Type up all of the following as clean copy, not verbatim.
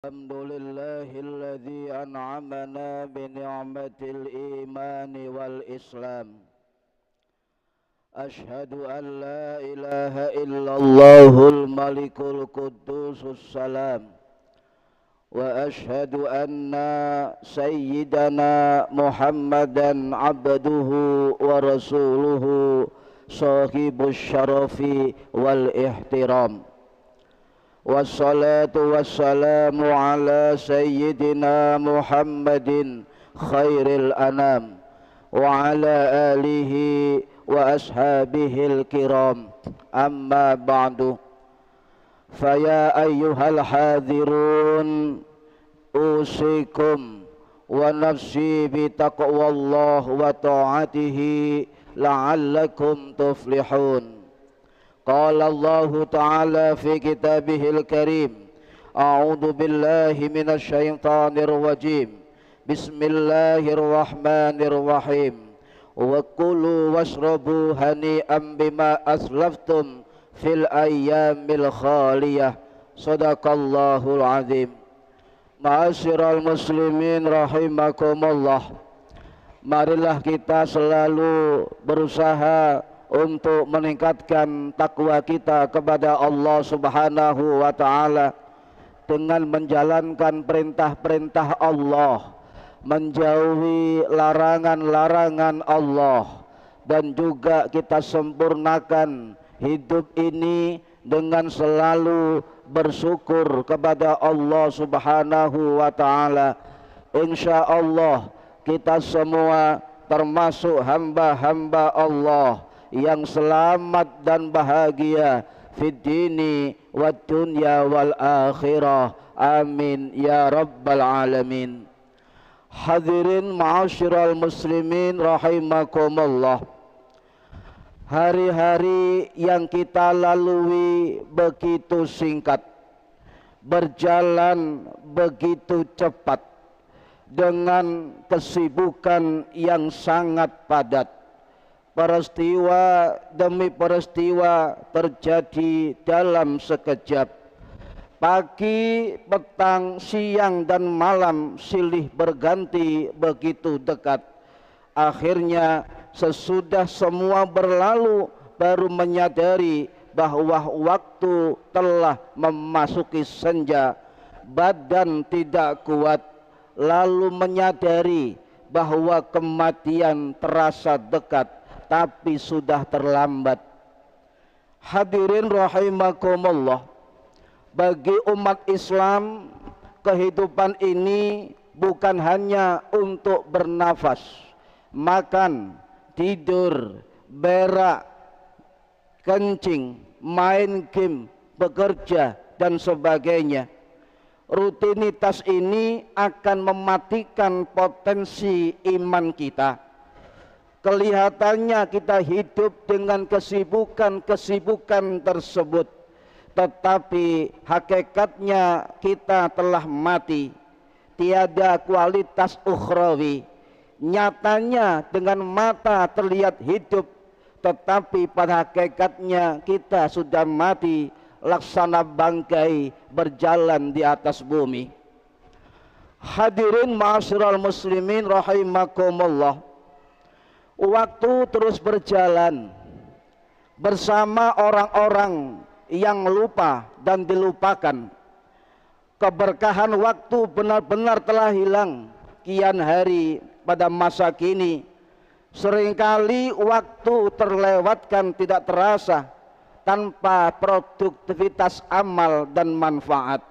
الحمد لله الذي أنعمنا بنعمة الإيمان والإسلام. أشهد أن لا إله إلا الله الملك القدوس السلام، وأشهد أن سيدنا محمدا عبده ورسوله صاحب الشرف والاحترام. Wassalatu wassalamu ala sayyidina Muhammadin khairil anam wa ala alihi wa ashabihil kiram, amma ba'du. Faya ayyuhal hadirun usikum wa nafsi bitaqwallah wa ta'atihi la'allakum tuflihun. Qala Allahu Ta'ala fi kitabihil karim, a'udhu billahi minasyaitanir rajim, bismillahirrahmanirrahim, wa kulu washrabu hani'an bima aslaftum fil ayyamil khaliyah. Sadaqallahul azim. Ma'asyiral muslimin rahimakumullah, marilah kita selalu berusaha untuk meningkatkan takwa kita kepada Allah Subhanahu wa ta'ala dengan menjalankan perintah-perintah Allah, menjauhi larangan-larangan Allah, dan juga kita sempurnakan hidup ini dengan selalu bersyukur kepada Allah Subhanahu wa ta'ala. Insya Allah kita semua termasuk hamba-hamba Allah yang selamat dan bahagia fid dini wad dunya wal akhirah, amin ya rabbal alamin. Hadirin ma'asyiral muslimin rahimakumullah, hari-hari yang kita lalui begitu singkat, berjalan begitu cepat dengan kesibukan yang sangat padat. Peristiwa demi peristiwa terjadi dalam sekejap. Pagi, petang, siang dan malam silih berganti begitu dekat. Akhirnya sesudah semua berlalu baru menyadari bahwa waktu telah memasuki senja. Badan tidak kuat, lalu menyadari bahwa kematian terasa dekat, tapi sudah terlambat. Hadirin rahimakumullah, bagi umat Islam kehidupan ini bukan hanya untuk bernafas, makan, tidur, berak, kencing, main game, bekerja dan sebagainya. Rutinitas ini akan mematikan potensi iman kita. Kelihatannya kita hidup dengan kesibukan-kesibukan tersebut, tetapi hakikatnya kita telah mati. Tiada kualitas ukhrawi. Nyatanya dengan mata terlihat hidup, tetapi pada hakikatnya kita sudah mati, laksana bangkai berjalan di atas bumi. Hadirin ma'asyiral muslimin rahimakumullah, waktu terus berjalan bersama orang-orang yang lupa dan dilupakan. Keberkahan waktu benar-benar telah hilang kian hari pada masa kini. Seringkali waktu terlewatkan tidak terasa tanpa produktivitas amal dan manfaat.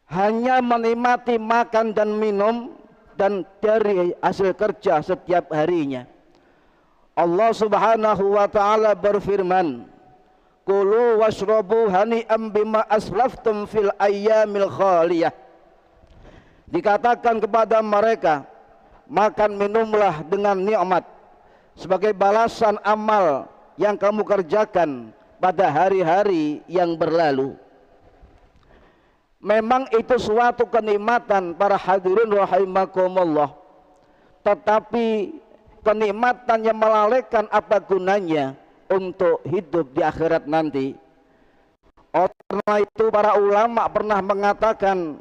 Hanya menikmati makan dan minum dan dari hasil kerja setiap harinya. Allah Subhanahu wa ta'ala berfirman, kulu washrabu hani'am bima aslaftum fil ayyamil khaliyah. Dikatakan kepada mereka, makan minumlah dengan nikmat sebagai balasan amal yang kamu kerjakan pada hari-hari yang berlalu. Memang itu suatu kenikmatan para hadirin rahimakumullah, tetapi kenikmatan yang melalaikan apa gunanya untuk hidup di akhirat nanti. Karena itu para ulama pernah mengatakan,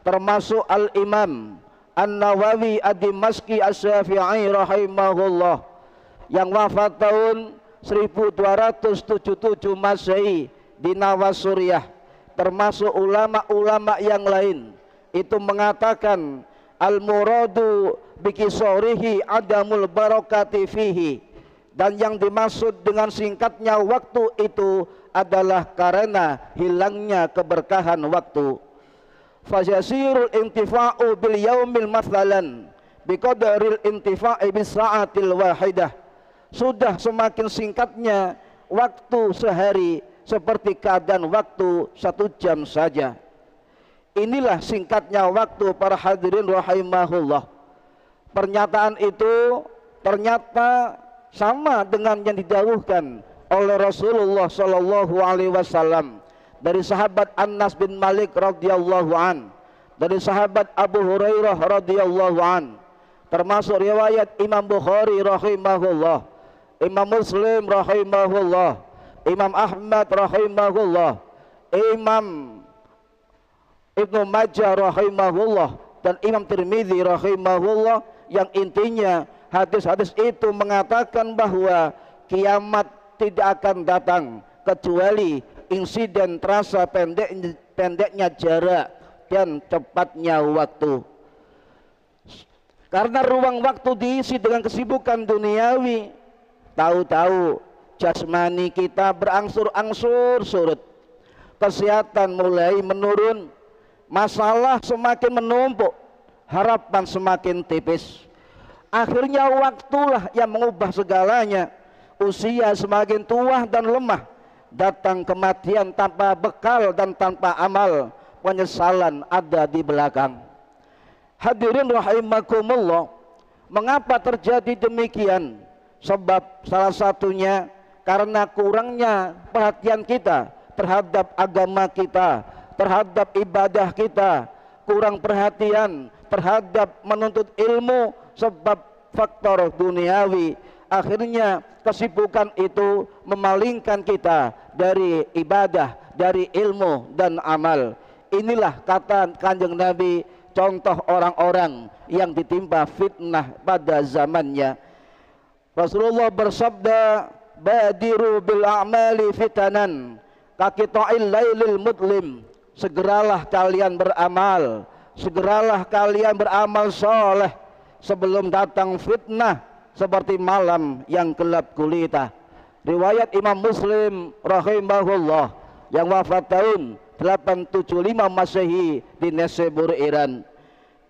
termasuk Al-Imam An-Nawawi Ad-Dimashqi Asy-Syafi'i rahimahullah yang wafat tahun 1277 Masehi di Nawas Suriah, termasuk ulama-ulama yang lain itu mengatakan al-muradu bikisorihi adamul barakati fihi, dan yang dimaksud dengan singkatnya waktu itu adalah karena hilangnya keberkahan waktu. Fajasirul intifa'u bil yaumil mathalan biqadaril intifa'i bis sa'atil wahidah. Sudah semakin singkatnya waktu sehari seperti keadaan waktu 1 jam saja. Inilah singkatnya waktu para hadirin rahimahullah. Pernyataan itu ternyata sama dengan yang didhawuhkan oleh Rasulullah sallallahu alaihi wasallam dari sahabat Anas bin Malik radhiyallahu an, dari sahabat Abu Hurairah radhiyallahu an, termasuk riwayat Imam Bukhari rahimahullah, Imam Muslim rahimahullah, Imam Ahmad rahimahullah, Imam Ibnu Majah rahimahullah, dan Imam Tirmidzi rahimahullah, yang intinya hadis-hadis itu mengatakan bahwa kiamat tidak akan datang kecuali insiden terasa pendeknya jarak dan cepatnya waktu. Karena ruang waktu diisi dengan kesibukan duniawi, tahu-tahu jasmani kita berangsur-angsur surut, kesehatan mulai menurun, masalah semakin menumpuk, harapan semakin tipis. Akhirnya waktulah yang mengubah segalanya. Usia semakin tua dan lemah, datang kematian tanpa bekal dan tanpa amal, penyesalan ada di belakang. Hadirin rahimakumullah, mengapa terjadi demikian? Sebab salah satunya karena kurangnya perhatian kita terhadap agama kita, terhadap ibadah kita, kurang perhatian terhadap menuntut ilmu sebab faktor duniawi. Akhirnya kesibukan itu memalingkan kita dari ibadah, dari ilmu dan amal. Inilah kata Kanjeng Nabi, contoh orang-orang yang ditimpa fitnah pada zamannya. Rasulullah bersabda, badiru bil a'mali fitanan kaqita'il lailil mudlim. Segeralah kalian beramal, segeralah kalian beramal soleh sebelum datang fitnah seperti malam yang gelap gulita. Riwayat Imam Muslim rahimahullah yang wafat tahun 875 Masehi di Nesebur, Iran.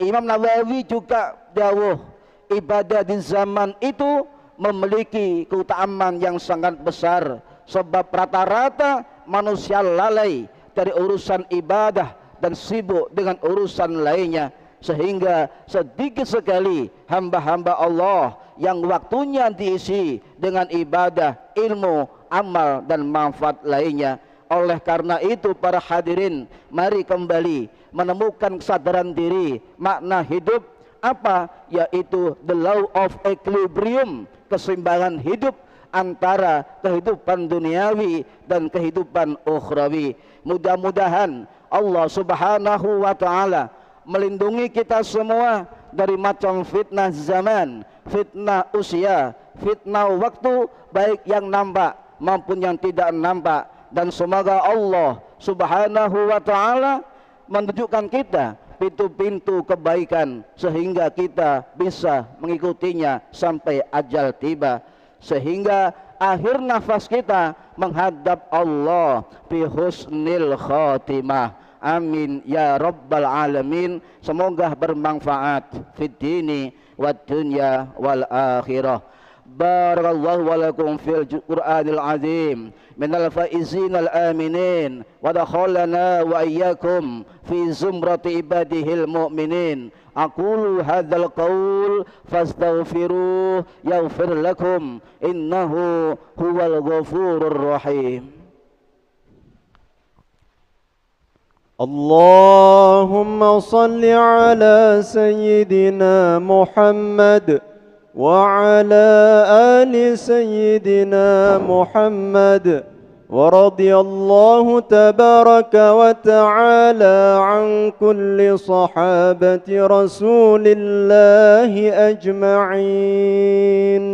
Imam Nawawi juga dawuh, ibadah di zaman itu memiliki keutamaan yang sangat besar sebab rata-rata manusia lalai dari urusan ibadah dan sibuk dengan urusan lainnya, sehingga sedikit sekali hamba-hamba Allah yang waktunya diisi dengan ibadah, ilmu, amal dan manfaat lainnya. Oleh karena itu para hadirin, mari kembali menemukan kesadaran diri, makna hidup apa? Yaitu the law of equilibrium, keseimbangan hidup antara kehidupan duniawi dan kehidupan ukhrawi. Mudah-mudahan Allah subhanahu wa ta'ala melindungi kita semua dari macam fitnah zaman, fitnah usia, fitnah waktu, baik yang nampak maupun yang tidak nampak. Dan semoga Allah subhanahu wa ta'ala menunjukkan kita pintu-pintu kebaikan sehingga kita bisa mengikutinya sampai ajal tiba, sehingga akhir nafas kita menghadap Allah bi husnil khatimah. Amin ya rabbal alamin. Semoga bermanfaat fid dini wad dunya wal akhirah. Barakallahu wa lakum fil Qur'anil azim minal faizin al aminin wa dakhalana wa iyyakum fi zumrati ibadihil mu'minin. Aqulu hadzal qaul fastaghfiruh yaghfir lakum innahu huwal ghafurur rahim. Allahumma salli ala sayyidina Muhammad wa ala ali sayyidina Muhammad ورضي الله تبارك وتعالى عن كل صحابة رسول الله أجمعين.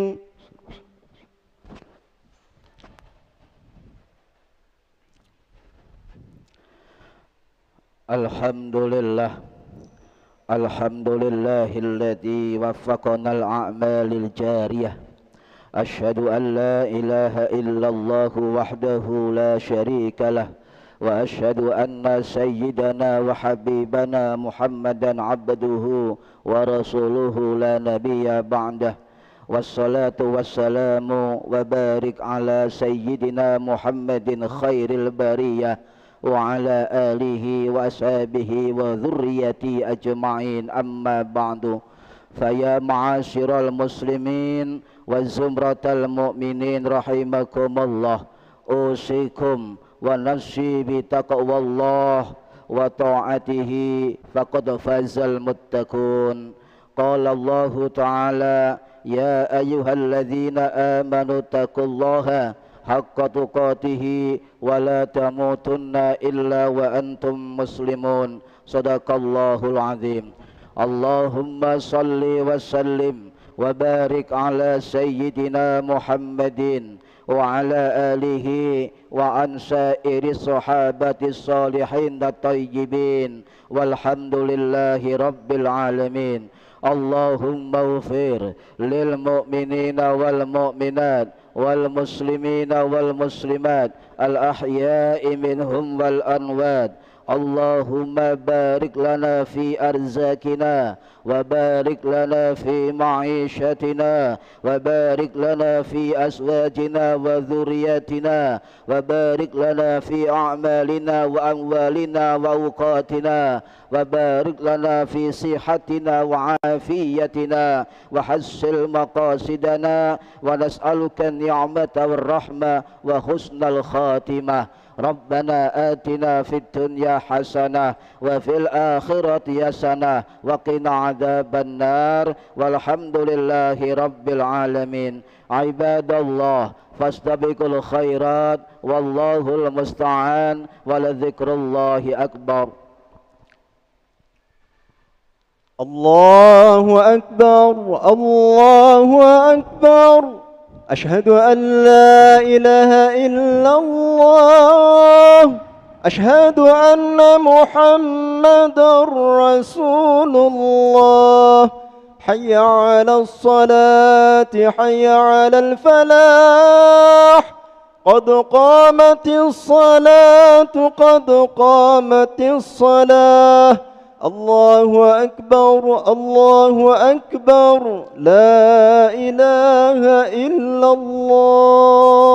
Alhamdulillahilladzi waffaqanal a'malil jariyah. Asyhadu an la ilaha illallah wahdahu la syarika lah wa asyhadu anna sayyidana wa habibana Muhammadan abduhu wa rasuluhu la nabiyya ba'dah. Wassalatu wassalamu wa barik ala sayyidina Muhammadin khairil bariyah wa ala alihi wa ashabihi wa dhurriyyati ajma'in, amma ba'du. Faya ma'asyiral muslimin wa zumratal mu'minin rahimakumullah, usikum wa nafsi bi taqwallah wa ta'atihi faqad fazal muttaqun. Qala Allah ta'ala, ya ayyuhalladzina amanu taqullaha haqqa tuqatihi wa la tamutunna illa wa antum muslimun. Sadaqallahul azim. Allahumma salli wa sallim wa barik ala sayyidina Muhammadin wa ala alihi wa an sairi sahabati salihin at-tayyibin walhamdulillahi rabbil alamin. Allahumma ufir lil mu'minina wal mu'minat wal muslimina wal muslimat al ahya'i minhum wal anwad. Allahumma barik lana fi arzakina wa barik lana fi ma'ishatina wa barik lana fi aswajina wa dhurriyyatina wa barik lana fi a'malina wa amwalina wa awqatina wa barik lana fi sihatina wa afiyatina wa hassil maqasidana wa nas'aluka ni'mata war rahmah wa husnal khatimah. Rabbana atina fid dunya hasanah wa fil akhirati hasanah wa qina adzaban nar walhamdulillahi rabbil alamin. Ibadallah, fastabiqul khairat wallahul musta'an wa ladzikrullahi akbar. Allahu akbar, Allahu akbar. أشهد أن لا إله إلا الله. أشهد أن محمد رسول الله. حي على الصلاة، حي على الفلاح. قد قامت الصلاة، قد قامت الصلاة. الله أكبر، الله أكبر. لا إله إلا الله.